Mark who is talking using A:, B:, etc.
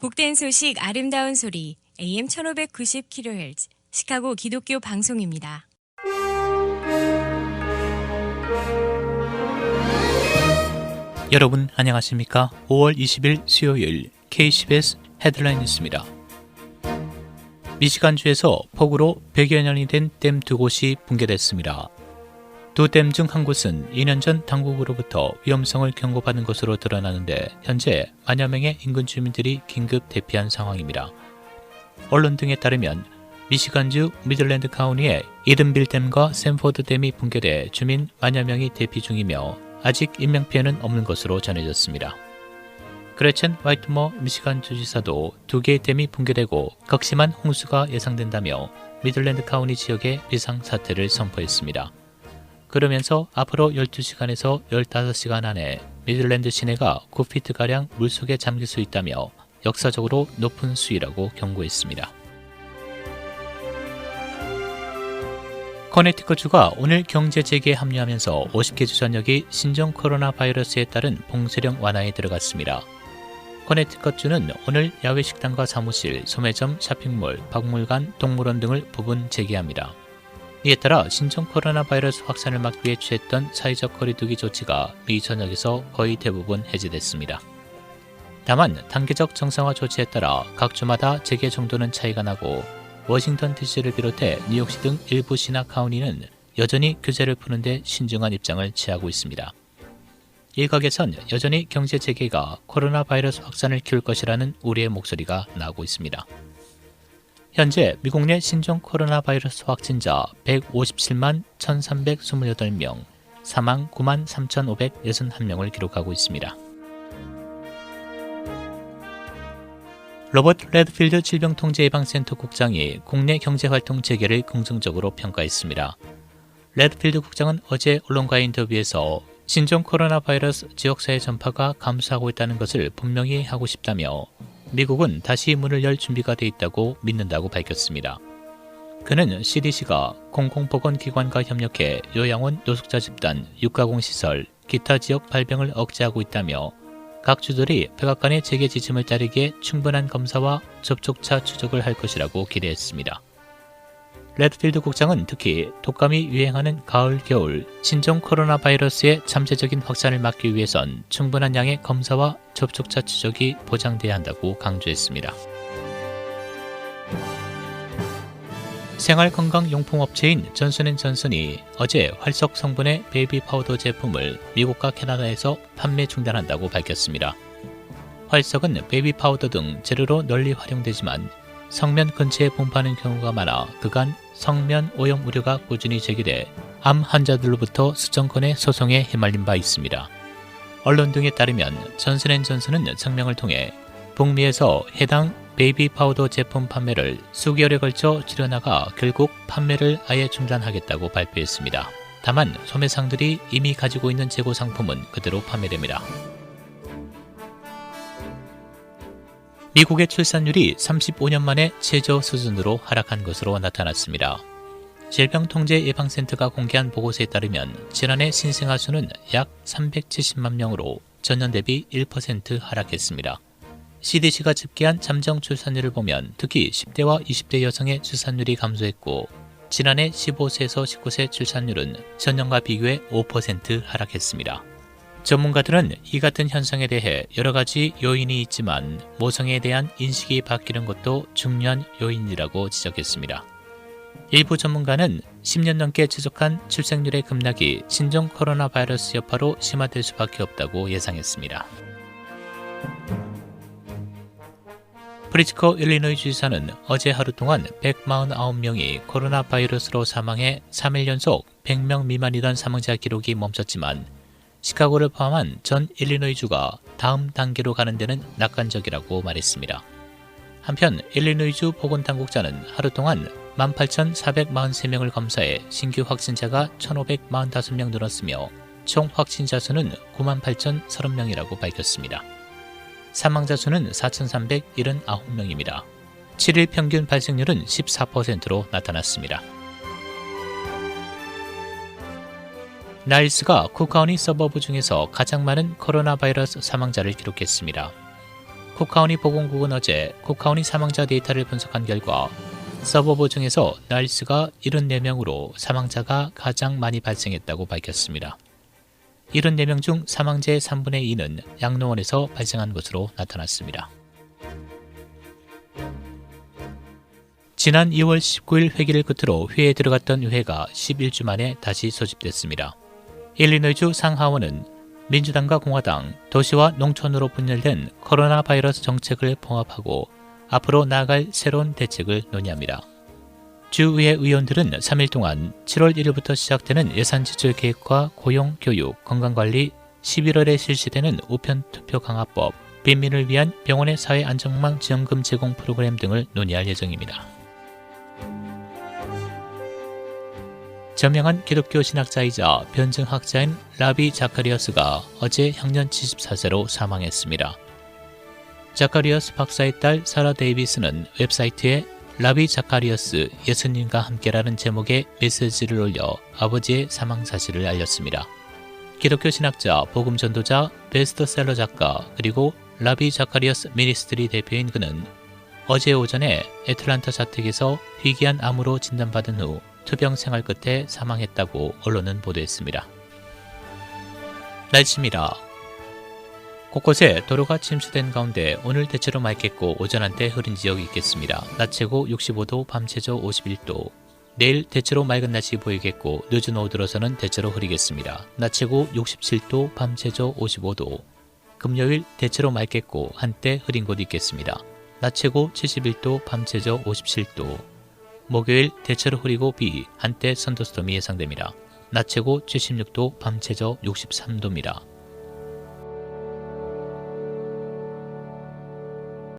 A: 복된 소식 아름다운 소리 AM 1590kHz 시카고 기독교 방송입니다.
B: 여러분 안녕하십니까? 5월 20일 수요일 KCBS 헤드라인 뉴스입니다. 미시간주에서 폭우로 100여 년이 된 댐 두 곳이 붕괴됐습니다. 두 댐 중 한 곳은 2년 전 당국으로부터 위험성을 경고받은 것으로 드러나는데 현재 만여 명의 인근 주민들이 긴급 대피한 상황입니다. 언론 등에 따르면 미시간주 미들랜드 카운티의 이든빌 댐과 샘포드 댐이 붕괴돼 주민 만여 명이 대피 중이며 아직 인명피해는 없는 것으로 전해졌습니다. 그레첸 화이트머 미시간 주지사도 두 개의 댐이 붕괴되고 극심한 홍수가 예상된다며 미들랜드 카운티 지역에 비상사태를 선포했습니다. 그러면서 앞으로 12시간에서 15시간 안에 미들랜드 시내가 9피트가량 물속에 잠길 수 있다며 역사적으로 높은 수위라고 경고했습니다. 커네티컷주가 오늘 경제 재개에 합류하면서 50개 주전역이 신종 코로나 바이러스에 따른 봉쇄령 완화에 들어갔습니다. 커네티컷주는 오늘 야외 식당과 사무실, 소매점, 쇼핑몰, 박물관, 동물원 등을 부분 재개합니다. 이에 따라 신종 코로나 바이러스 확산을 막기 위해 취했던 사회적 거리두기 조치가 미 전역에서 거의 대부분 해제됐습니다. 다만 단계적 정상화 조치에 따라 각 주마다 재개 정도는 차이가 나고 워싱턴 DC를 비롯해 뉴욕시 등 일부 시나 카운티는 여전히 규제를 푸는데 신중한 입장을 취하고 있습니다. 일각에선 여전히 경제 재개가 코로나 바이러스 확산을 키울 것이라는 우려의 목소리가 나오고 있습니다. 현재 미국 내 신종 코로나 바이러스 확진자 157만 1,328명, 사망 9만 3,561명을 기록하고 있습니다. 로버트 레드필드 질병통제예방센터 국장이 국내 경제활동 재개를 긍정적으로 평가했습니다. 레드필드 국장은 어제 언론과의 인터뷰에서 신종 코로나 바이러스 지역사회 전파가 감소하고 있다는 것을 분명히 하고 싶다며 미국은 다시 문을 열 준비가 돼 있다고 믿는다고 밝혔습니다. 그는 CDC가 공공보건기관과 협력해 요양원, 노숙자 집단, 육가공시설, 기타 지역 발병을 억제하고 있다며 각 주들이 백악관의 재개 지침을 따르기에 충분한 검사와 접촉차 추적을 할 것이라고 기대했습니다. 레드필드 국장은 특히 독감이 유행하는 가을, 겨울 신종 코로나 바이러스의 잠재적인 확산을 막기 위해선 충분한 양의 검사와 접촉차 추적이 보장돼야 한다고 강조했습니다. 생활건강용품업체인 존슨앤존슨이 어제 활석 성분의 베이비 파우더 제품을 미국과 캐나다에서 판매 중단한다고 밝혔습니다. 활석은 베이비 파우더 등 재료로 널리 활용되지만 성면 근처에 분포하는 경우가 많아 그간 성면 오염 우려가 꾸준히 제기돼 암 환자들로부터 수천 건의 소송에 휘말린 바 있습니다. 언론 등에 따르면 존슨앤존슨은 성명을 통해 북미에서 해당 베이비 파우더 제품 판매를 수개월에 걸쳐 줄여나가 결국 판매를 아예 중단하겠다고 발표했습니다. 다만 소매상들이 이미 가지고 있는 재고 상품은 그대로 판매됩니다. 미국의 출산율이 35년 만에 최저 수준으로 하락한 것으로 나타났습니다. 질병통제예방센터가 공개한 보고서에 따르면 지난해 신생아 수는 약 370만 명으로 전년 대비 1% 하락했습니다. CDC가 집계한 잠정 출산율을 보면 특히 10대와 20대 여성의 출산율이 감소했고 지난해 15세에서 19세 출산율은 전년과 비교해 5% 하락했습니다. 전문가들은 이 같은 현상에 대해 여러 가지 요인이 있지만 모성애에 대한 인식이 바뀌는 것도 중요한 요인이라고 지적했습니다. 일부 전문가는 10년 넘게 지속한 출생률의 급락이 신종 코로나 바이러스 여파로 심화될 수밖에 없다고 예상했습니다. 프리츠커 일리노이 주지사는 어제 하루 동안 149명이 코로나 바이러스로 사망해 3일 연속 100명 미만이던 사망자 기록이 멈췄지만 시카고를 포함한 전 일리노이주가 다음 단계로 가는 데는 낙관적이라고 말했습니다. 한편 일리노이주 보건당국자는 하루 동안 18,443명을 검사해 신규 확진자가 1,545명 늘었으며 총 확진자 수는 98,030명이라고 밝혔습니다. 사망자 수는 4,379명입니다. 7일 평균 발생률은 14%로 나타났습니다. 나일스가 쿠카우니 서버브 중에서 가장 많은 코로나 바이러스 사망자를 기록했습니다. 쿡카운티 보건국은 어제 쿡카운티 사망자 데이터를 분석한 결과 서버브 중에서 나일스가 74명으로 사망자가 가장 많이 발생했다고 밝혔습니다. 74명 중 사망자의 3분의 2는 양로원에서 발생한 것으로 나타났습니다. 지난 2월 19일 회기를 끝으로 회의에 들어갔던 회가 11주 만에 다시 소집됐습니다. 일리노이주 상하원은 민주당과 공화당, 도시와 농촌으로 분열된 코로나 바이러스 정책을 봉합하고 앞으로 나아갈 새로운 대책을 논의합니다. 주의회 의원들은 3일 동안 7월 1일부터 시작되는 예산 지출 계획과 고용, 교육, 건강관리, 11월에 실시되는 우편 투표 강화법, 빈민을 위한 병원의 사회 안전망 지원금 제공 프로그램 등을 논의할 예정입니다. 저명한 기독교 신학자이자 변증학자인 라비 자카리어스가 어제 향년 74세로 사망했습니다. 자카리어스 박사의 딸 사라 데이비스는 웹사이트에 라비 자카리어스 예수님과 함께라는 제목의 메시지를 올려 아버지의 사망 사실을 알렸습니다. 기독교 신학자, 복음 전도자, 베스트셀러 작가, 그리고 라비 자카리어스 미니스트리 대표인 그는 어제 오전에 애틀란타 자택에서 희귀한 암으로 진단받은 후 투병 생활 끝에 사망했다고 언론은 보도했습니다. 날씨입니다. 곳곳에 도로가 침수된 가운데 오늘 대체로 맑겠고 오전 한때 흐린 지역이 있겠습니다. 낮 최고 65도, 밤 최저 51도. 내일 대체로 맑은 날씨 보이겠고 늦은 오후 들어서는 대체로 흐리겠습니다. 낮 최고 67도, 밤 최저 55도. 금요일 대체로 맑겠고 한때 흐린 곳이 있겠습니다. 낮 최고 71도, 밤 최저 57도. 목요일 대체로 흐리고 비, 한때 선더스톰이 예상됩니다. 낮 최고 76도, 밤 최저 63도입니다.